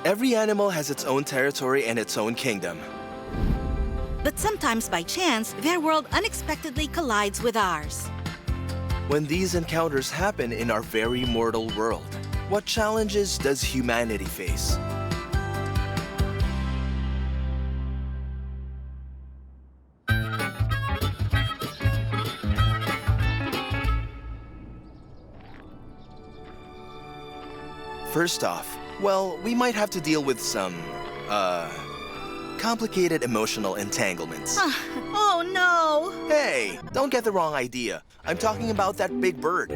Every animal has its own territory and its own kingdom. But sometimes by chance, their world unexpectedly collides with ours. When these encounters happen in our very mortal world, what challenges does humanity face? First off, well, we might have to deal with some, complicated emotional entanglements. Oh no! Hey, don't get the wrong idea. I'm talking about that big bird.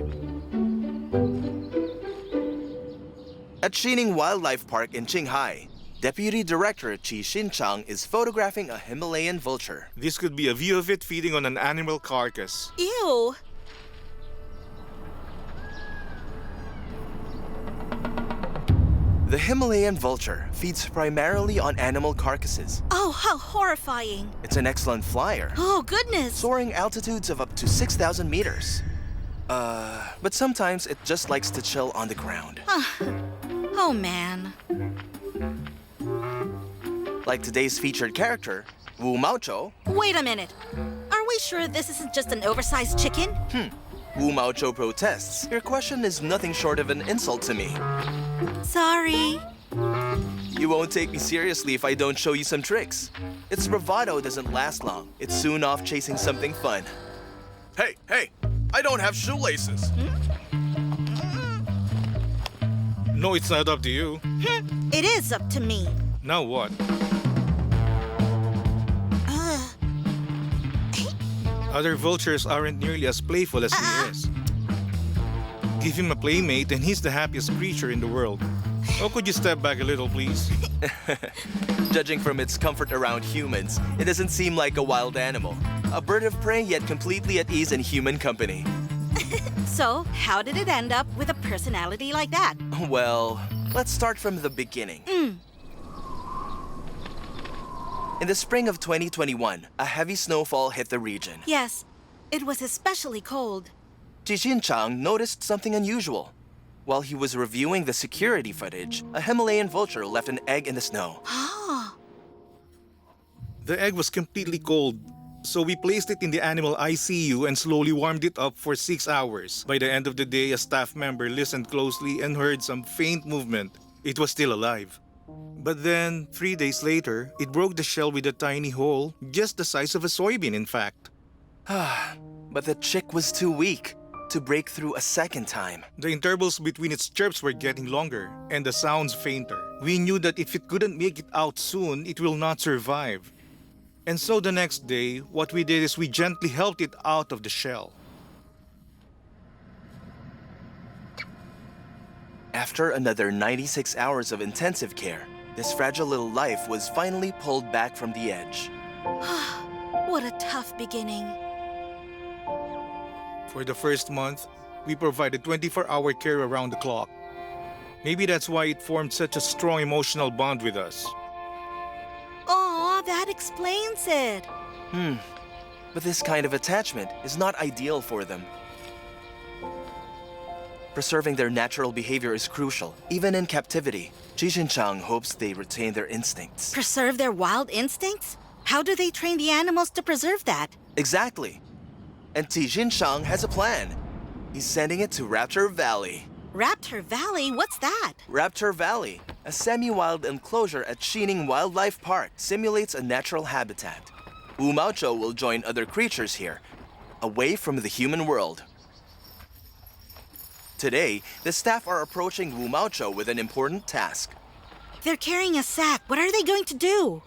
At Xining Wildlife Park in Qinghai, Deputy Director Qi Xinchang is photographing a Himalayan vulture. This could be a view of it feeding on an animal carcass. Ew! The Himalayan vulture feeds primarily on animal carcasses. Oh, how horrifying! It's an excellent flyer, Oh, goodness! soaring altitudes of up to 6,000 meters. But sometimes it just likes to chill on the ground. Oh, man. Like today's featured character, Wu Maocho. Wait a minute. Are we sure this isn't just an oversized chicken? Wu Maocho protests. Your question is nothing short of an insult to me. Sorry. You won't take me seriously if I don't show you some tricks. Its bravado doesn't last long. It's soon off chasing something fun. Hey, I don't have shoelaces. No, it's not up to you. It is up to me. Now what? Other vultures aren't nearly as playful as he is. Give him a playmate and he's the happiest creature in the world. Oh, could you step back a little, please? Judging from its comfort around humans, it doesn't seem like a wild animal. A bird of prey, yet completely at ease in human company. So, how did it end up with a personality like that? Well, let's start from the beginning. In the spring of 2021, a heavy snowfall hit the region. Yes, it was especially cold. Qi Xinchang noticed something unusual. While he was reviewing the security footage, a Himalayan vulture left an egg in the snow. The egg was completely cold, so we placed it in the animal ICU and slowly warmed it up for 6 hours. By the end of the day, a staff member listened closely and heard some faint movement. It was still alive. But then, 3 days later, it broke the shell with a tiny hole, just the size of a soybean, in fact. But the chick was too weak to break through a second time. The intervals between its chirps were getting longer, and the sounds fainter. We knew that if it couldn't make it out soon, it will not survive. And so the next day, what we did is we gently helped it out of the shell. After another 96 hours of intensive care, this fragile little life was finally pulled back from the edge. What a tough beginning. For the first month, we provided 24-hour care around the clock. Maybe that's why it formed such a strong emotional bond with us. Aw, that explains it. But this kind of attachment is not ideal for them. Preserving their natural behavior is crucial, even in captivity. Qi Xinchang hopes they retain their instincts. Preserve their wild instincts? How do they train the animals to preserve that? Exactly. And Qi Xinchang has a plan. He's sending it to Raptor Valley. Raptor Valley? What's that? Raptor Valley, a semi-wild enclosure at Xining Wildlife Park, simulates a natural habitat. Wu Maocho will join other creatures here, away from the human world. Today, the staff are approaching Wu Maocho with an important task. They're carrying a sack. What are they going to do?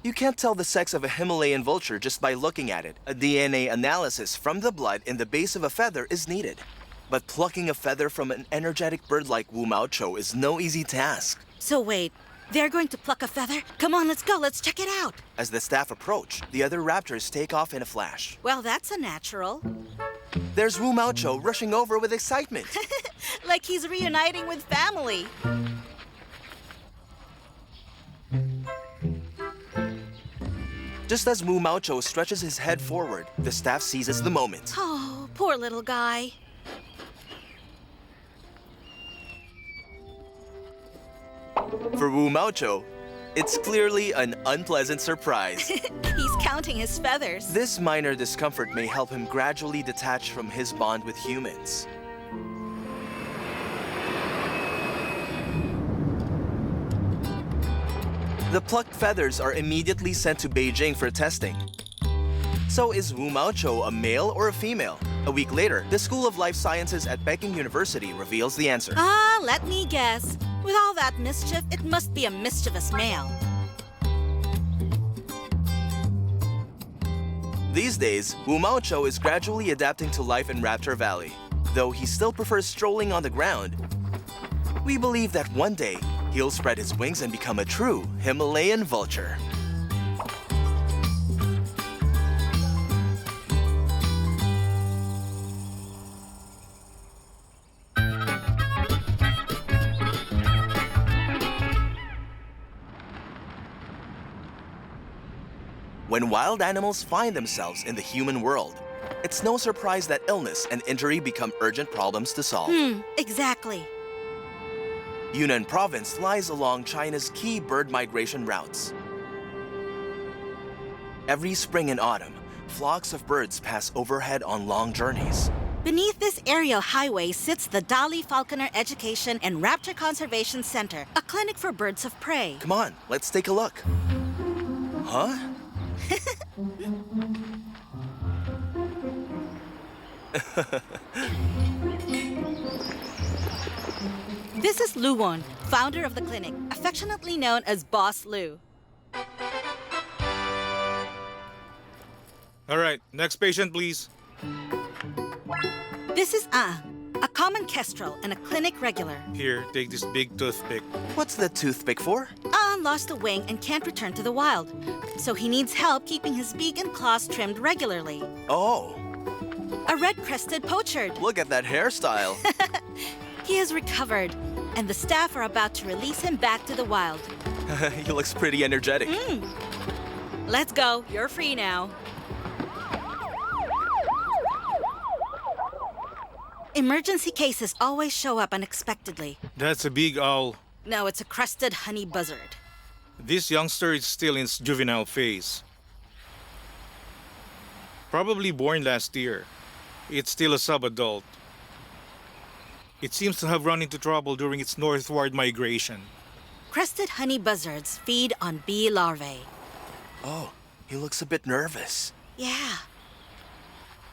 You can't tell the sex of a Himalayan vulture just by looking at it. A DNA analysis from the blood in the base of a feather is needed. But plucking a feather from an energetic bird like Wu Maocho is no easy task. So wait, they're going to pluck a feather? Come on, let's go. Let's check it out. As the staff approach, the other raptors take off in a flash. Well, that's a natural. There's Wu Maocho rushing over with excitement. Like he's reuniting with family. Just as Wu Maocho stretches his head forward, the staff seizes the moment. Oh, poor little guy. For Wu Maocho, it's clearly an unpleasant surprise. He's counting his feathers. This minor discomfort may help him gradually detach from his bond with humans. The plucked feathers are immediately sent to Beijing for testing. So is Wu Maocho a male or a female? A week later, the School of Life Sciences at Peking University reveals the answer. Let me guess. With all that mischief, it must be a mischievous male. These days, Wu Maocho is gradually adapting to life in Raptor Valley. Though he still prefers strolling on the ground, we believe that one day, he'll spread his wings and become a true Himalayan vulture. When wild animals find themselves in the human world, it's no surprise that illness and injury become urgent problems to solve. Exactly. Yunnan province lies along China's key bird migration routes. Every spring and autumn, flocks of birds pass overhead on long journeys. Beneath this aerial highway sits the Dali Falconer Education and Raptor Conservation Center, a clinic for birds of prey. Come on, let's take a look. Huh? This is Lu Won, founder of the clinic, affectionately known as Boss Lu. All right, next patient, please. This is a common kestrel and a clinic regular. Here, take this big toothpick. What's the toothpick for? Lost a wing and can't return to the wild, so he needs help keeping his beak and claws trimmed regularly. Oh, A red-crested pochard. look at that hairstyle. He has recovered, and the staff are about to release him back to the wild. He looks pretty energetic. Let's go. You're free now. Emergency cases always show up unexpectedly. That's a big owl. No, it's a crested honey buzzard. This youngster is still in its juvenile phase. Probably born last year. It's still a sub-adult. It seems to have run into trouble during its northward migration. Crested honey buzzards feed on bee larvae. Oh, he looks a bit nervous. Yeah.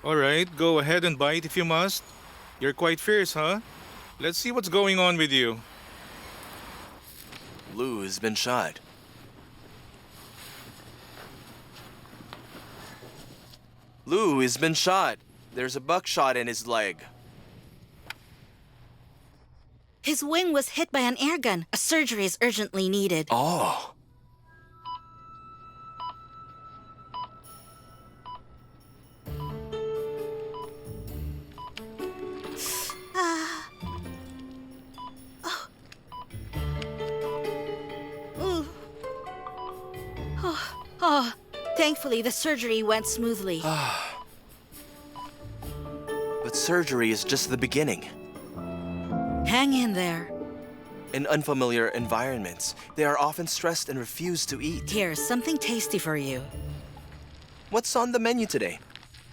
All right, go ahead and bite if you must. You're quite fierce, huh? Let's see what's going on with you. Lou has been shot. Lou has been shot. There's a buckshot in his leg. His wing was hit by an air gun. A surgery is urgently needed. Oh. Thankfully, the surgery went smoothly. But surgery is just the beginning. Hang in there. In unfamiliar environments, they are often stressed and refuse to eat. Here's something tasty for you. What's on the menu today?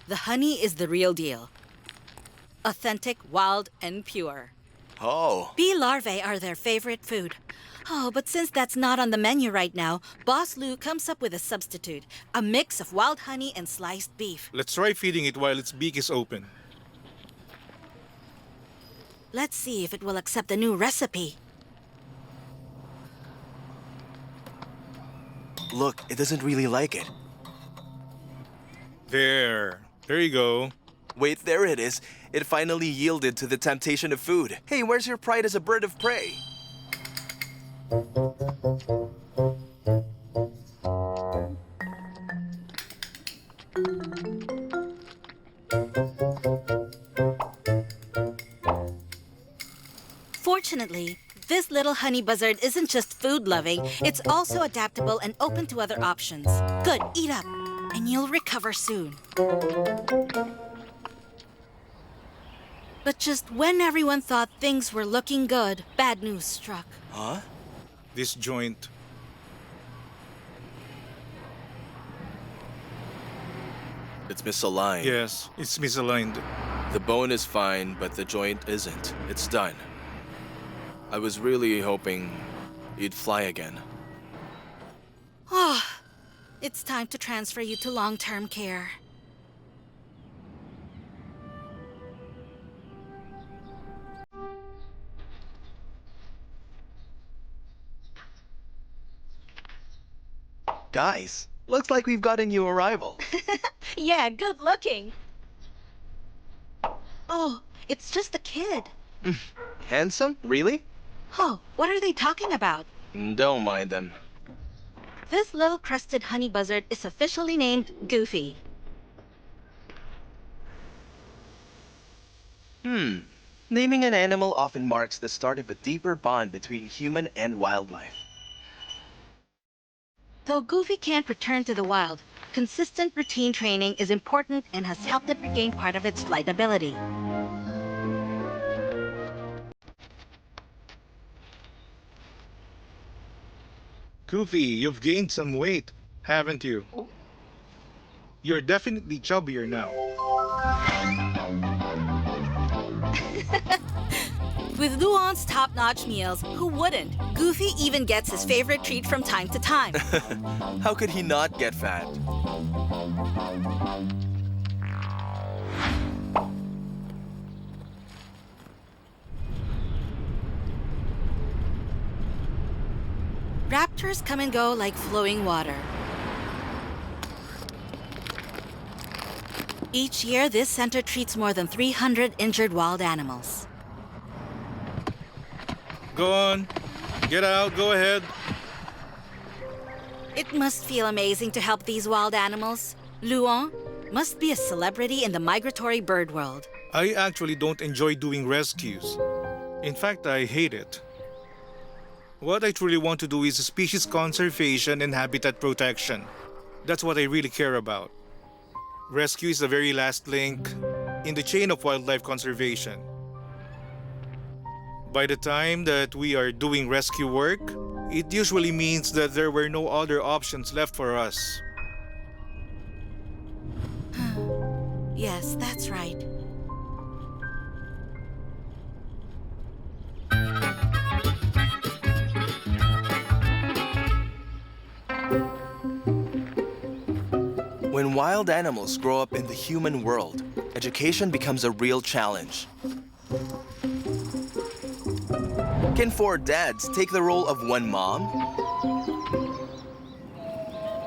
The honey is the real deal. Authentic, wild, and pure. Oh. Bee larvae are their favorite food. Oh, but since that's not on the menu right now, Boss Lou comes up with a substitute. A mix of wild honey and sliced beef. Let's try feeding it while its beak is open. Let's see if it will accept the new recipe. Look, it doesn't really like it. There you go. Wait, there it is. It finally yielded to the temptation of food. Hey, where's your pride as a bird of prey? Fortunately, this little honey buzzard isn't just food-loving, it's also adaptable and open to other options. Good, eat up, and you'll recover soon. But just when everyone thought things were looking good, bad news struck. Huh? This joint. It's misaligned. Yes, it's misaligned. The bone is fine, but the joint isn't. It's done. I was really hoping you'd fly again. Oh, it's time to transfer you to long-term care. Guys, looks like we've got a new arrival. Yeah, good looking. Oh, it's just a kid. Handsome? Really? Oh, what are they talking about? Don't mind them. This little crested honey buzzard is officially named Goofy. Naming an animal often marks the start of a deeper bond between human and wildlife. Though Goofy can't return to the wild, consistent routine training is important and has helped it regain part of its flight ability. Goofy, you've gained some weight, haven't you? You're definitely chubbier now. With Luon's top-notch meals, who wouldn't? Goofy even gets his favorite treat from time to time. How could he not get fat? Raptors come and go like flowing water. Each year, this center treats more than 300 injured wild animals. Go on. Get out, go ahead. It must feel amazing to help these wild animals. Luon must be a celebrity in the migratory bird world. I actually don't enjoy doing rescues. In fact, I hate it. What I truly want to do is species conservation and habitat protection. That's what I really care about. Rescue is the very last link in the chain of wildlife conservation. By the time that we are doing rescue work, it usually means that there were no other options left for us. Yes, that's right. When wild animals grow up in the human world, education becomes a real challenge. Can 4 dads take the role of one mom?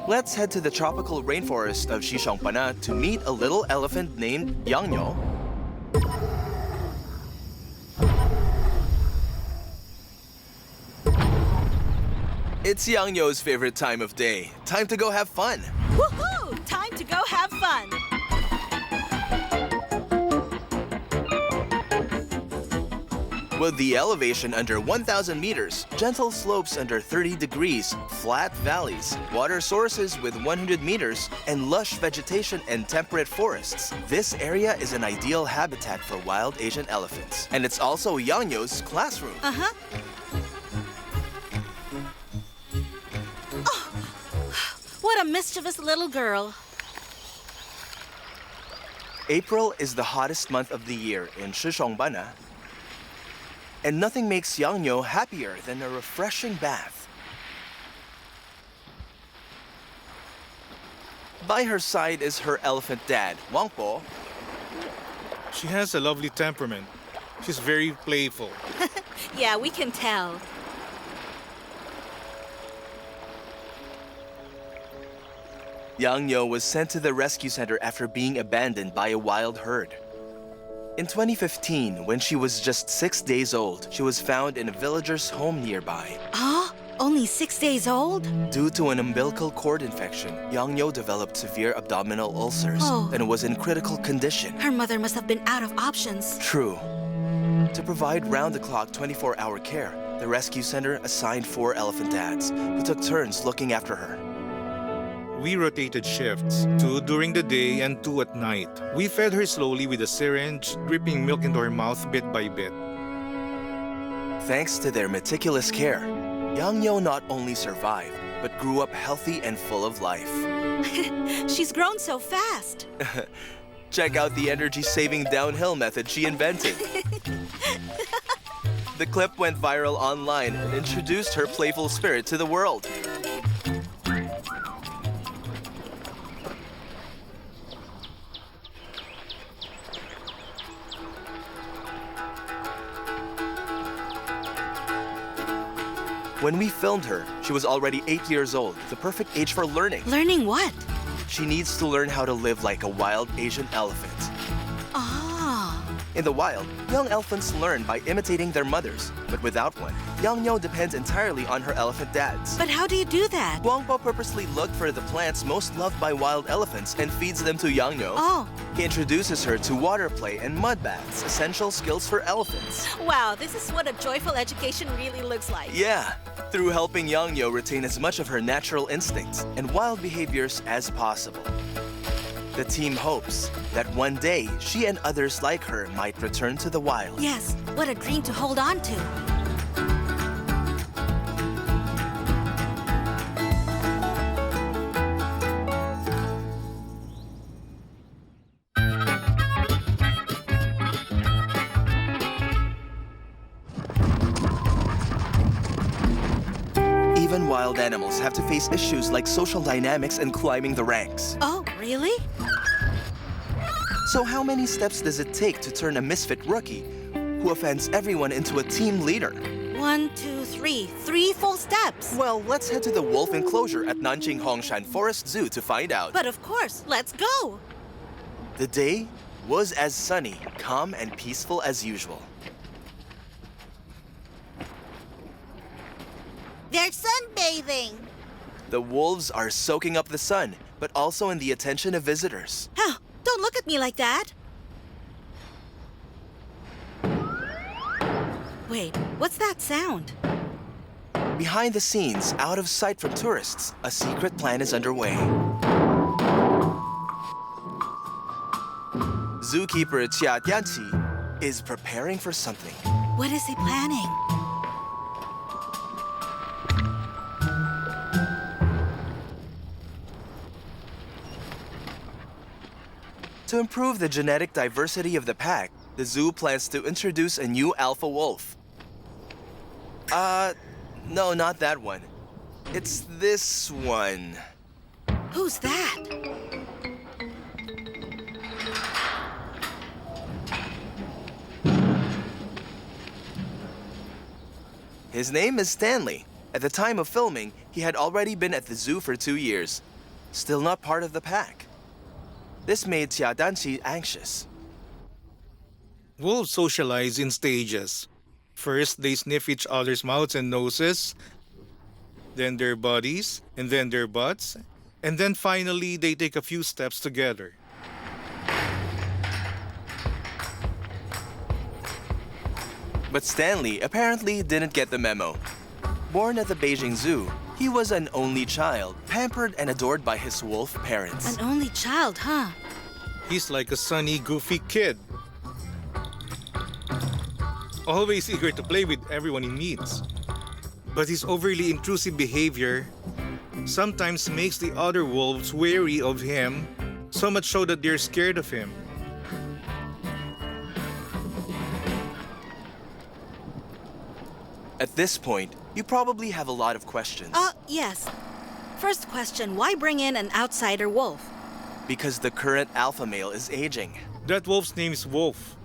Let's head to the tropical rainforest of Xishuangpanna to meet a little elephant named Yangyo. It's Yangyo's favorite time of day. Time to go have fun. Woohoo! Time to go have fun! With the elevation under 1,000 meters, gentle slopes under 30 degrees, flat valleys, water sources with 100 meters, and lush vegetation and temperate forests, this area is an ideal habitat for wild Asian elephants. And it's also Yangyo's classroom. Uh-huh. Oh, what a mischievous little girl. April is the hottest month of the year in Xishuangpanna. And nothing makes Yangyo happier than a refreshing bath. By her side is her elephant dad, Wangpo. She has a lovely temperament. She's very playful. Yeah, we can tell. Yangyo was sent to the rescue center after being abandoned by a wild herd. In 2015, when she was just 6 days old, she was found in a villager's home nearby. Oh, only 6 days old? Due to an umbilical cord infection, Yangyo developed severe abdominal ulcers Oh. and was in critical condition. Her mother must have been out of options. True. To provide round-the-clock 24-hour care, the rescue center assigned 4 elephant dads who took turns looking after her. We rotated shifts, 2 during the day and 2 at night. We fed her slowly with a syringe, dripping milk into her mouth bit by bit. Thanks to their meticulous care, Yang-Yo not only survived, but grew up healthy and full of life. She's grown so fast. Check out the energy-saving downhill method she invented. The clip went viral online and introduced her playful spirit to the world. When we filmed her, she was already 8 years old, the perfect age for learning. Learning what? She needs to learn how to live like a wild Asian elephant. Ah. In the wild, young elephants learn by imitating their mothers, but without one, Yang-Yo depends entirely on her elephant dads. But how do you do that? Guangpo purposely looked for the plants most loved by wild elephants and feeds them to Yang-Yo. Oh. He introduces her to water play and mud baths, essential skills for elephants. Wow, this is what a joyful education really looks like. Yeah, through helping Yang-Yo retain as much of her natural instincts and wild behaviors as possible. The team hopes that one day she and others like her might return to the wild. Yes, what a dream to hold on to. Even wild animals have to face issues like social dynamics and climbing the ranks. Oh, really? So how many steps does it take to turn a misfit rookie who offends everyone into a team leader? 1, 2, 3. 3 full steps. Well, let's head to the wolf enclosure at Nanjing Hongshan Forest Zoo to find out. But of course, let's go. The day was as sunny, calm, and peaceful as usual. They're sunbathing. The wolves are soaking up the sun, but also in the attention of visitors. Oh, don't look at me like that. Wait, what's that sound? Behind the scenes, out of sight from tourists, a secret plan is underway. Zookeeper Jia Dianqi is preparing for something. What is he planning? To improve the genetic diversity of the pack, the zoo plans to introduce a new alpha wolf. No, not that one. It's this one. Who's that? His name is Stanley. At the time of filming, he had already been at the zoo for 2 years. Still not part of the pack. This made Jia Danqi anxious. Wolves socialize in stages. First, they sniff each other's mouths and noses, then their bodies, and then their butts, and then finally, they take a few steps together. But Stanley apparently didn't get the memo. Born at the Beijing Zoo, he was an only child, pampered and adored by his wolf parents. An only child, huh? He's like a sunny, goofy kid. Always eager to play with everyone he meets. But his overly intrusive behavior sometimes makes the other wolves wary of him, so much so that they're scared of him. At this point, you probably have a lot of questions. Yes. First question, why bring in an outsider wolf? Because the current alpha male is aging. That wolf's name is Wolf,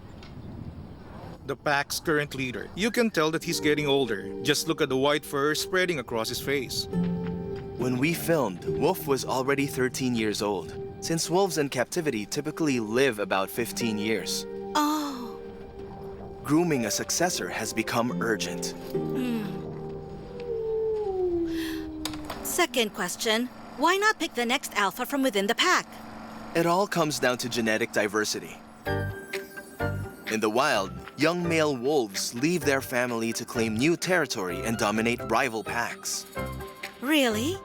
the pack's current leader. You can tell that he's getting older. Just look at the white fur spreading across his face. When we filmed, Wolf was already 13 years old, since wolves in captivity typically live about 15 years. Oh. Grooming a successor has become urgent. Second question, why not pick the next alpha from within the pack? It all comes down to genetic diversity. In the wild, young male wolves leave their family to claim new territory and dominate rival packs. Really?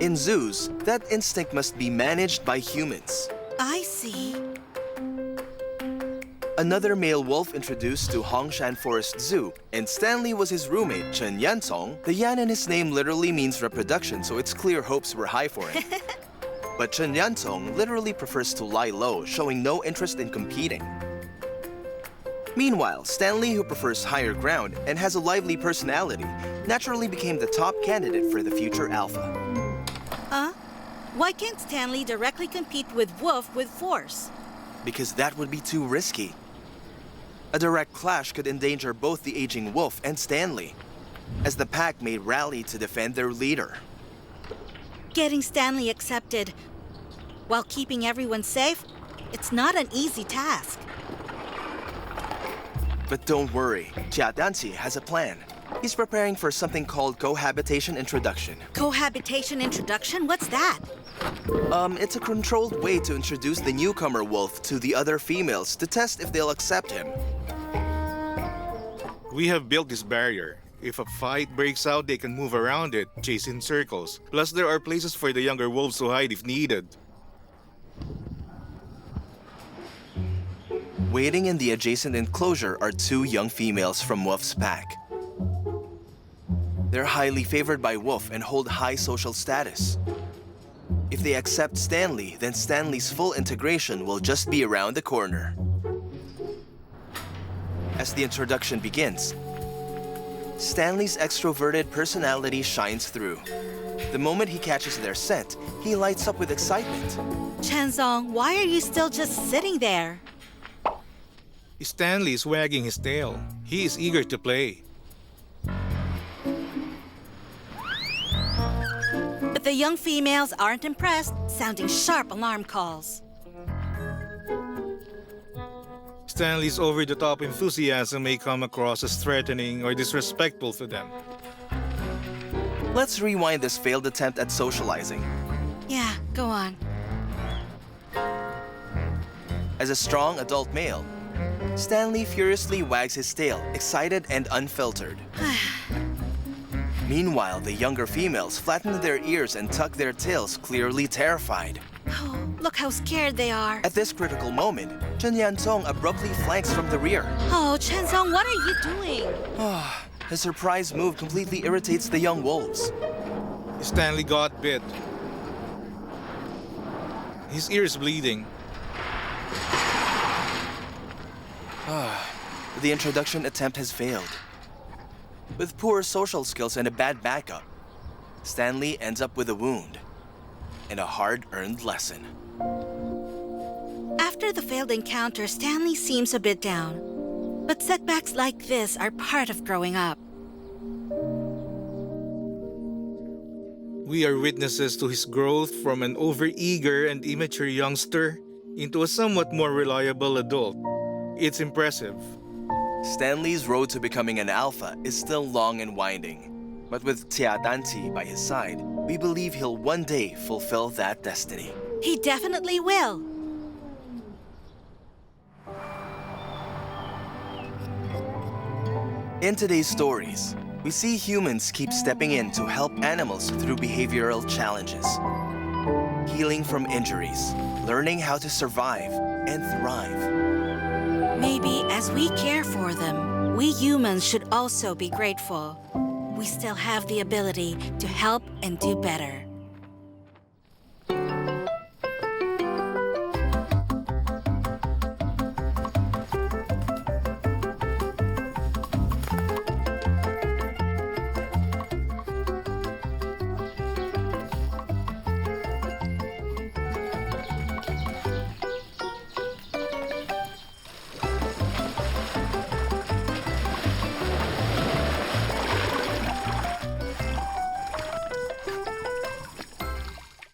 In zoos, that instinct must be managed by humans. I see. Another male wolf introduced to Hongshan Forest Zoo, and Stanley was his roommate, Chen Yansong. The Yan in his name literally means reproduction, so it's clear hopes were high for him. But Chen Yansong literally prefers to lie low, showing no interest in competing. Meanwhile, Stanley, who prefers higher ground and has a lively personality, naturally became the top candidate for the future alpha. Why can't Stanley directly compete with Wolf with force? Because that would be too risky. A direct clash could endanger both the aging wolf and Stanley, as the pack may rally to defend their leader. Getting Stanley accepted while keeping everyone safe, it's not an easy task. But don't worry, Jia Danci has a plan. He's preparing for something called cohabitation introduction. Cohabitation introduction? What's that? It's a controlled way to introduce the newcomer wolf to the other females to test if they'll accept him. We have built this barrier. If a fight breaks out, they can move around it, chase in circles. Plus, there are places for the younger wolves to hide if needed. Waiting in the adjacent enclosure are two young females from Wolf's pack. They're highly favored by Wolf and hold high social status. If they accept Stanley, then Stanley's full integration will just be around the corner. As the introduction begins, Stanley's extroverted personality shines through. The moment he catches their scent, he lights up with excitement. Chenzong, why are you still just sitting there? Stanley is wagging his tail. He is eager to play. But the young females aren't impressed, sounding sharp alarm calls. Stanley's over-the-top enthusiasm may come across as threatening or disrespectful to them. Let's rewind this failed attempt at socializing. Yeah, go on. As a strong adult male, Stanley furiously wags his tail, excited and unfiltered. Meanwhile, the younger females flatten their ears and tuck their tails, clearly terrified. Oh, look how scared they are. At this critical moment, Chen Yansong abruptly flanks from the rear. Oh, Chenzong, what are you doing? His surprise move completely irritates the young wolves. Stanley got bit. His ear is bleeding. The introduction attempt has failed. With poor social skills and a bad backup, Stanley ends up with a wound and a hard-earned lesson. After the failed encounter, Stanley seems a bit down. But setbacks like this are part of growing up. We are witnesses to his growth from an overeager and immature youngster into a somewhat more reliable adult. It's impressive. Stanley's road to becoming an alpha is still long and winding. But with Tia Danti by his side, we believe he'll one day fulfill that destiny. He definitely will. In today's stories, we see humans keep stepping in to help animals through behavioral challenges. Healing from injuries, learning how to survive and thrive. Maybe as we care for them, we humans should also be grateful. We still have the ability to help and do better.